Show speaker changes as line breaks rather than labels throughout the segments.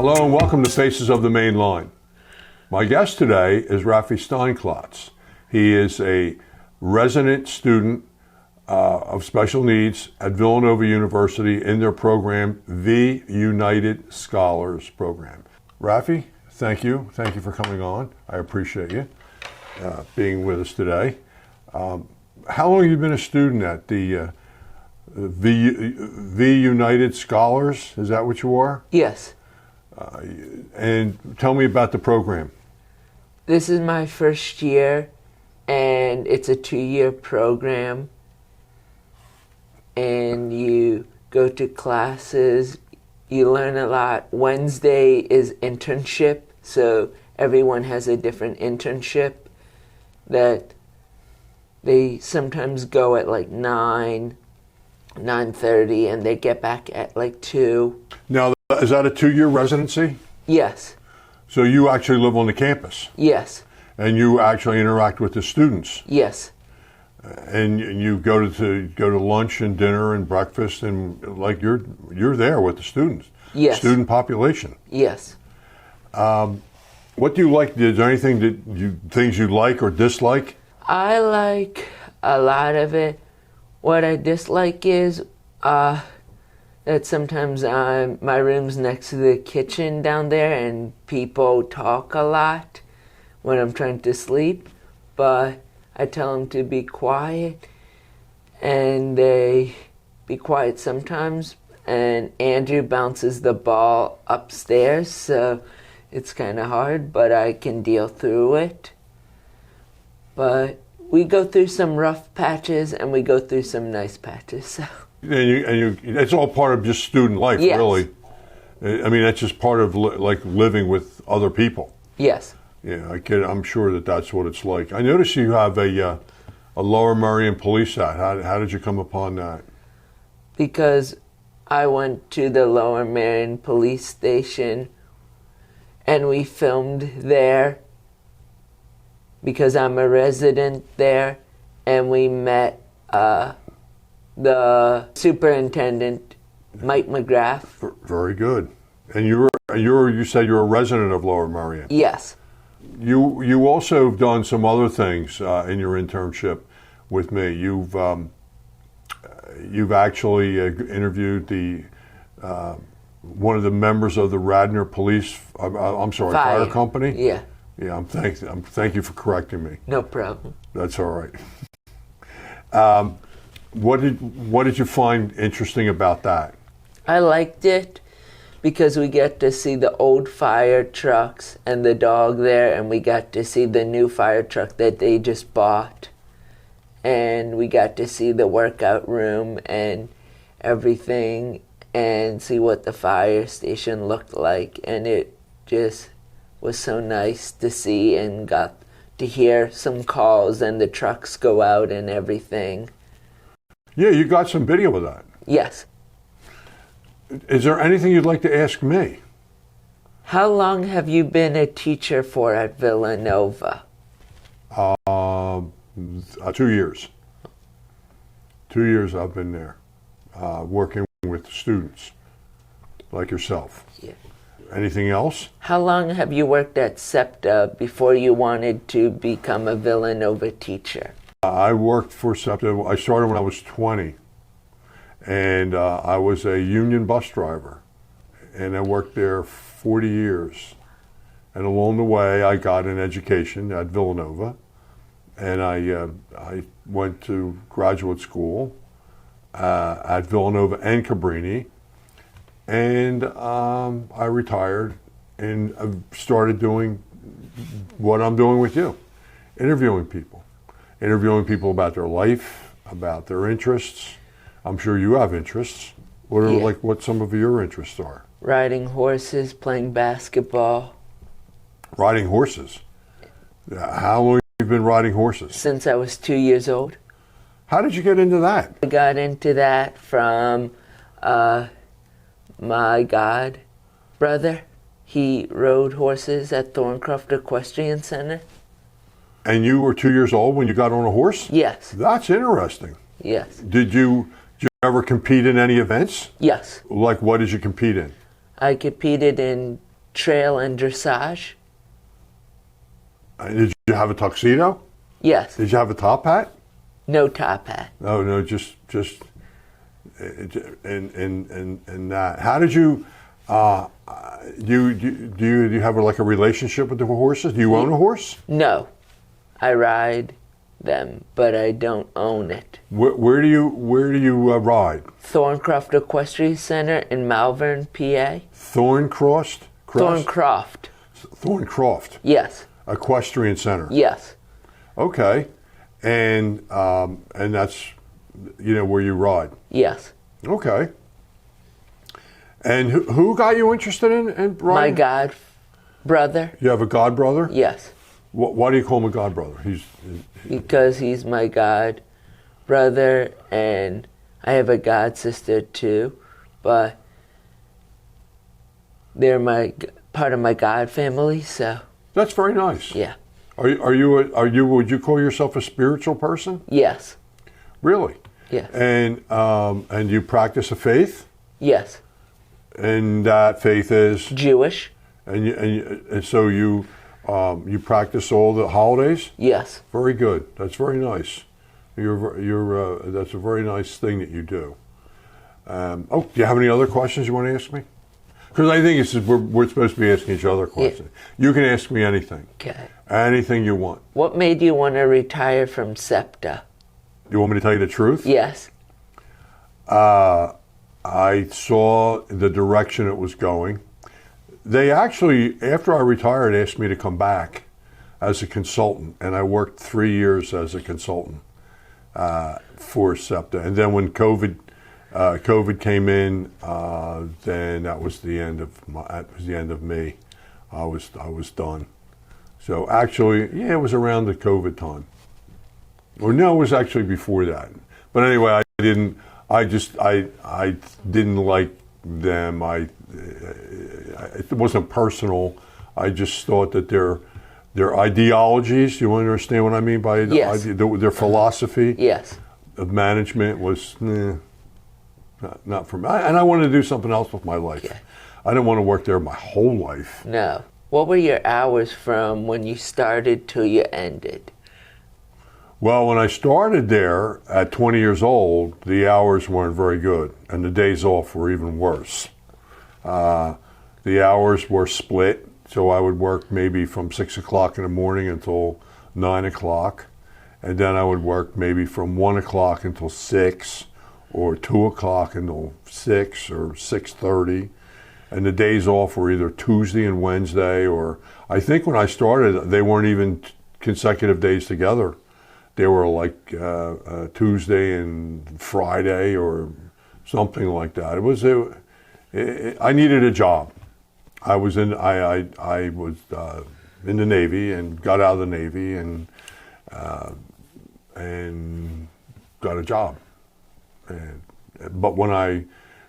Hello and welcome to Faces of the Main Line. My guest today is Raffi Steinklotz. He is a resident student of special needs at Villanova University in their program, the United Scholars Program. Raffi, thank you. Thank you for coming on. I appreciate you being with us today. How long have you been a student at the United Scholars? Is that what you are?
Yes.
And tell me about the program.
This is my first year, and it's a 2-year program. And you go to classes, you learn a lot. Wednesday is internship, so everyone has a different internship that they sometimes go at like 9:30, and they get back at like 2.
Now, is that a 2-year residency?
Yes.
So you actually live on the campus?
Yes.
And you actually interact with the students?
Yes.
And you go to lunch and dinner and breakfast, and like you're there with the students?
Yes.
Student population?
Yes.
What do you like? Is there anything things you like or dislike?
I like a lot of it. What I dislike is that sometimes my room's next to the kitchen down there, and people talk a lot when I'm trying to sleep, but I tell them to be quiet, and they be quiet sometimes, and Andrew bounces the ball upstairs, so it's kind of hard, but I can deal through it. But we go through some rough patches, and we go through some nice patches, so.
And it's all part of just student life,
yes.
Really. I mean, that's just part of like living with other people.
Yes.
Yeah, I'm sure that's what it's like. I notice you have a Lower Merion police hat. How did you come upon that?
Because I went to the Lower Merion police station, and we filmed there because I'm a resident there, and we met the superintendent, Mike McGrath.
Very good. And you said you're a resident of Lower Merion.
Yes.
You also have done some other things in your internship with me. You've actually interviewed one of the members of the Radnor Police. Fire Company.
Yeah.
Yeah. Thank you for correcting me.
No problem.
That's all right. What did you find interesting about that?
I liked it because we get to see the old fire trucks and the dog there, and we got to see the new fire truck that they just bought. And we got to see the workout room and everything and see what the fire station looked like. And it just was so nice to see, and got to hear some calls and the trucks go out and everything.
Yeah, you got some video of that.
Yes.
Is there anything you'd like to ask me?
How long have you been a teacher for at Villanova?
2 years. 2 years I've been there, working with students like yourself.
Yeah.
Anything else?
How long have you worked at SEPTA before you wanted to become a Villanova teacher?
I worked for SEPTA. I started when I was 20, and I was a union bus driver, and I worked there 40 years. And along the way, I got an education at Villanova, and I went to graduate school at Villanova and Cabrini, and I retired and started doing what I'm doing with you, interviewing people about their life, about their interests. I'm sure you have interests. What some of your interests are?
Riding horses, playing basketball.
Riding horses? How long have you been riding horses?
Since I was 2 years old.
How did you get into that?
I got into that from my god brother. He rode horses at Thorncroft Equestrian Center.
And you were 2 years old when you got on a horse?
Yes.
That's interesting.
Yes.
Did you ever compete in any events?
Yes.
Like, what did you compete in?
I competed in trail and dressage.
Did you have a tuxedo?
Yes.
Did you have a top hat?
No top hat.
No, just and that. How did you? Do you have like a relationship with the horses? Do you own a horse?
No. I ride them, but I don't own it.
Where do you ride?
Thorncroft Equestrian Center in Malvern, PA.
Thorncroft?
Thorncroft.
Thorncroft.
Yes.
Equestrian Center.
Yes.
Okay. And that's where you ride.
Yes.
Okay. And who got you interested in riding?
My god brother.
You have a god brother?
Yes.
Why do you call him a god brother?
Because he's my god brother, and I have a god sister too, but they're part of my god family. So
that's very nice.
yeah.
Are you would you call yourself a spiritual person?
Yes.
Really?
Yes.
And you practice a faith?
Yes.
And that faith is
Jewish.
And so you practice all the holidays?
Yes.
Very good. That's very nice. That's a very nice thing that you do. Do you have any other questions you want to ask me? Because I think we're supposed to be asking each other questions. Yeah. You can ask me anything.
Okay.
Anything you want.
What made you want to retire from SEPTA?
You want me to tell you the truth?
Yes.
I saw the direction it was going. They actually, after I retired, asked me to come back as a consultant, and I worked 3 years as a consultant for SEPTA. And then when COVID came in, then that was the end of me. I was done. So actually, it was around the COVID time. Or no, it was actually before that. But anyway, I didn't like them. It wasn't personal. I just thought that their ideologies, you understand what I mean by
yes.
Their philosophy
yes.
of management was not for me. And I wanted to do something else with my life.
Okay.
I didn't want to work there my whole life.
No. What were your hours from when you started till you ended?
Well, when I started there at 20 years old, the hours weren't very good, and the days off were even worse. The hours were split, so I would work maybe from 6 o'clock in the morning until 9 o'clock, and then I would work maybe from 1 o'clock until 6, or 2 o'clock until 6 or 6:30, and the days off were either Tuesday and Wednesday, or I think when I started, they weren't even consecutive days together. They were like Tuesday and Friday or something like that. I needed a job. I was in the Navy and got out of the Navy and got a job. But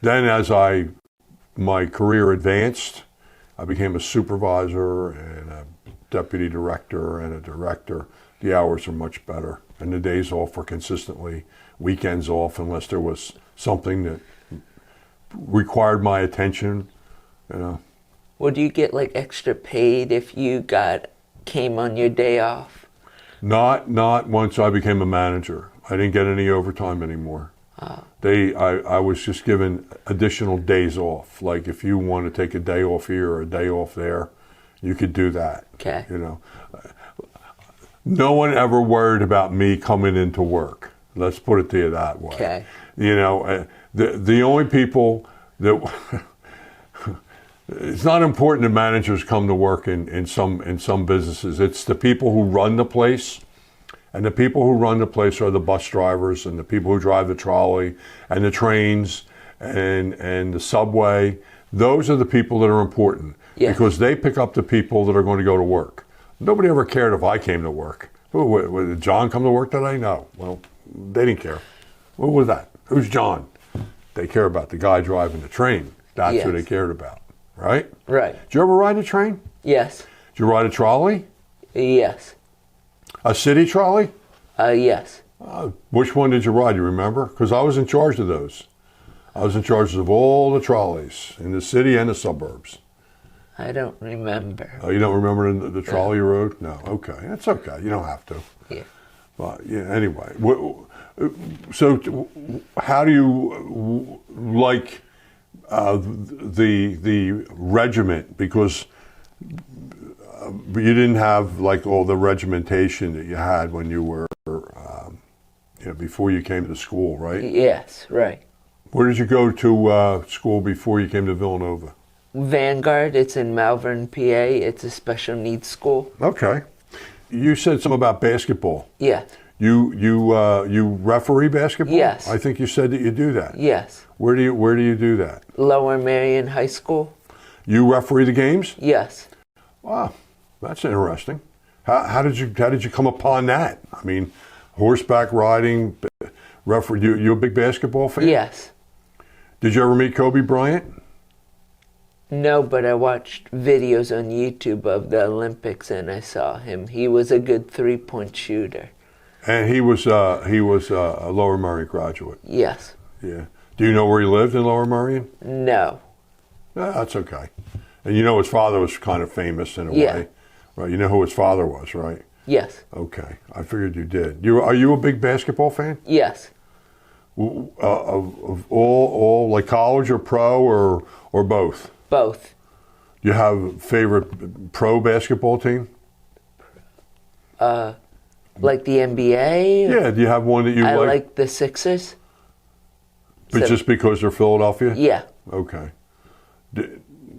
as my career advanced, I became a supervisor and a deputy director and a director. The hours are much better, and the days off were consistently weekends off unless there was something that required my attention.
Would you get like extra paid if you came on your day off?
Not once I became a manager. I didn't get any overtime anymore.
Oh.
I was just given additional days off. Like if you want to take a day off here or a day off there, you could do that.
Okay.
No one ever worried about me coming into work. Let's put it to you that way.
Okay.
The only people that it's not important that managers come to work in some businesses. It's the people who run the place, and the people who run the place are the bus drivers and the people who drive the trolley and the trains and the subway. Those are the people that are important because they pick up the people that are going to go to work. Nobody ever cared if I came to work. Did John come to work today? No. Well, they didn't care. What was that? Who's John? They care about the guy driving the train. That's who they cared about, right?
Right.
Did you ever ride a train?
Yes.
Did you ride a trolley?
Yes.
A city trolley?
Yes.
Which one did you ride? You remember? Because I was in charge of those. I was in charge of all the trolleys in the city and the suburbs.
I don't remember.
You don't remember the trolley you rode? No. Okay, that's okay. You don't have to.
Yeah.
But yeah. Anyway, so how do you like the regiment? Because you didn't have like all the regimentation that you had when you were, before you came to school, right?
Yes, right.
Where did you go to school before you came to Villanova?
Vanguard, it's in Malvern, PA. It's a special needs school.
Okay. You said something about basketball.
Yeah.
You referee basketball?
Yes.
I think you said that you do that.
Yes.
Where do you do that?
Lower Marion High School.
You referee the games?
Yes.
Wow, that's interesting. How did you come upon that? I mean, horseback riding, referee. You a big basketball fan?
Yes.
Did you ever meet Kobe Bryant?
No, but I watched videos on YouTube of the Olympics and I saw him. He was a good 3-point shooter.
And he was a Lower Merion graduate.
Yes.
Yeah. Do you know where he lived in Lower Merion?
No.
No, that's okay. And you know his father was kind of famous in a
Yeah.
way, right? You know who his father was, right?
Yes.
Okay, I figured you did. Are you a big basketball fan?
Yes.
Of all like college or pro or both?
Both.
You have a favorite pro basketball team?
Like the NBA?
Yeah, do you have one that you
I
like?
like the Sixers.
But just because they're Philadelphia?
Yeah.
Okay.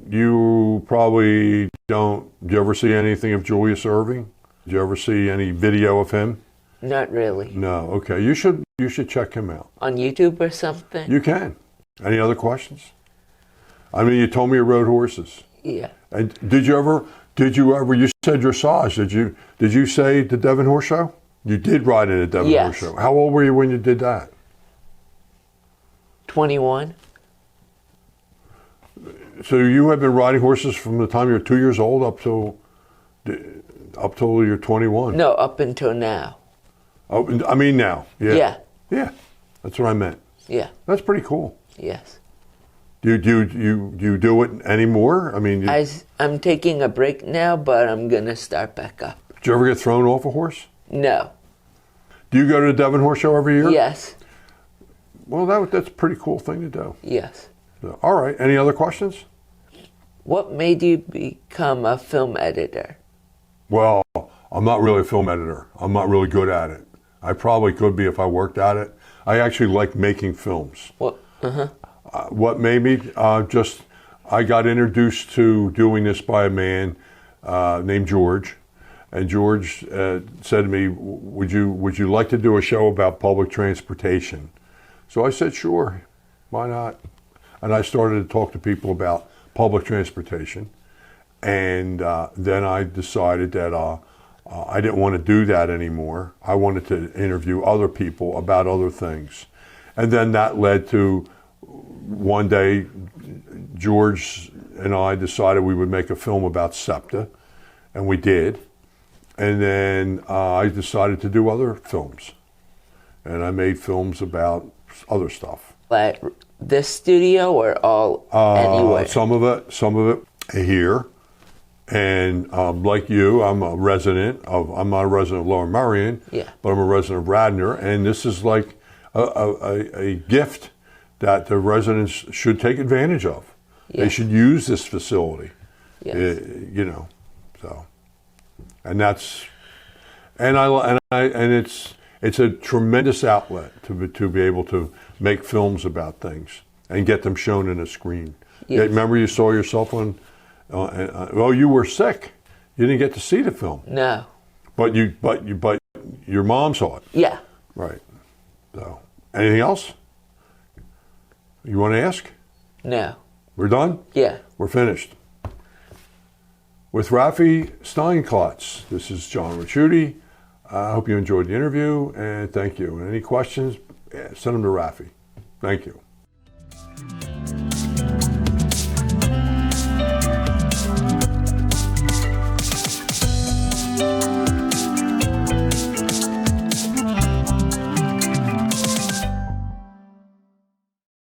You probably don't. Do you ever see anything of Julius Erving? Did you ever see any video of him?
Not really.
No. Okay. You should check him out.
On YouTube or something?
You can. Any other questions? I mean, you told me you rode horses.
Yeah.
And did you ever, you said dressage. Did you say the Devon Horse Show? You did ride in a Devon
Yes.
Horse Show. How old were you when you did that?
21.
So you have been riding horses from the time you're 2 years old up till you're 21?
No, up until now.
Oh, I mean now. Yeah.
Yeah.
Yeah. That's what I meant.
Yeah.
That's pretty cool.
Yes.
Do you do it anymore? I mean,
I'm taking a break now, but I'm going to start back up.
did you ever get thrown off a horse?
No.
Do you go to the Devon Horse Show every year?
Yes.
Well, that's a pretty cool thing to do.
Yes.
So, all right. Any other questions?
What made you become a film editor?
Well, I'm not really a film editor. I'm not really good at it. I probably could be if I worked at it. I actually like making films.
What?
What made me I got introduced to doing this by a man named George, and George said to me, "Would you like to do a show about public transportation?" So I said, "Sure, why not?" And I started to talk to people about public transportation, and then I decided that I didn't want to do that anymore. I wanted to interview other people about other things, and then that led to. One day, George and I decided we would make a film about SEPTA, and we did. And then I decided to do other films, and I made films about other stuff.
Like this studio or all anywhere?
Some of it here, and like you, I'm not a resident of Lower Merion,
Yeah.
but I'm a resident of Radnor, and this is like a gift that the residents should take advantage of.
Yes.
They should use this facility.
Yes.
So, and that's, and it's a tremendous outlet to be able to make films about things and get them shown in a screen.
Yes.
Yeah, remember you saw yourself on, well, you were sick. You didn't get to see the film.
No.
But your mom saw it.
Yeah.
Right. So, anything else? You want to ask?
No.
We're done?
Yeah.
We're finished. With Raffi Steinklotz, this is John Ricciutti. I hope you enjoyed the interview, and thank you. And any questions, send them to Raffi. Thank you.